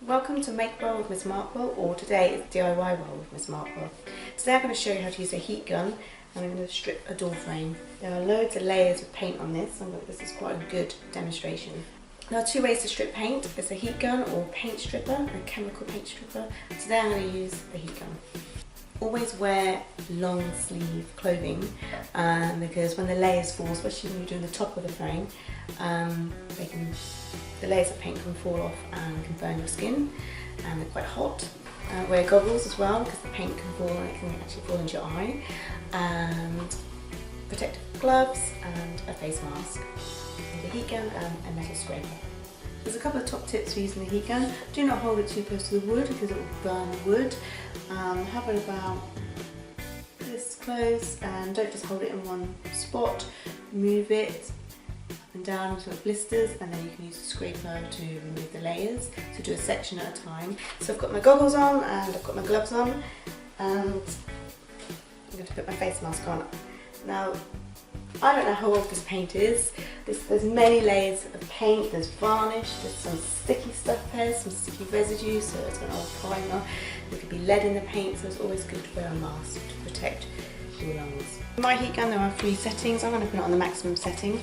Welcome to Makewell with Miss Markwell, or today it's Diywell with Miss Markwell. Today I'm going to show you how to use a heat gun and I'm going to strip a door frame. There are loads of layers of paint on this, and this is quite a good demonstration. There are two ways to strip paint. There's a heat gun or paint stripper, a chemical paint stripper. Today I'm going to use the heat gun. Always wear long sleeve clothing because when the layers fall, especially when you're doing the top of the frame, the layers of paint can fall off and can burn your skin, and they're quite hot. Wear goggles as well because the paint can fall and it can actually fall into your eye, and protective gloves and a face mask, the heat gun and a metal scraper. There's a couple of top tips for using the heat gun. Do not hold it too close to the wood because it will burn the wood. Have it about this close and don't just hold it in one spot. Move it up and down until it blisters, and then you can use a scraper to remove the layers. So do a section at a time. So I've got my goggles on and I've got my gloves on, and I'm going to put my face mask on. Now, I don't know how old this paint is. There's many layers of paint, there's varnish, there's some sticky stuff here, some sticky residue, so it's an old primer. There could be lead in the paint, so it's always good to wear a mask to protect your lungs. In my heat gun there are 3 settings. I'm going to put it on the maximum setting.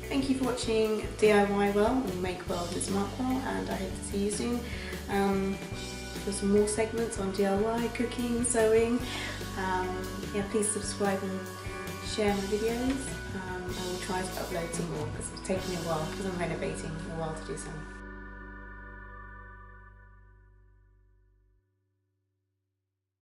Thank you for watching Diywell or Makewell with Miss Markwell, and I hope to see you soon for some more segments on DIY, cooking, sewing. Yeah, please subscribe and share my videos. I will try to upload some more because it's taking me a while because I'm renovating, a while to do some.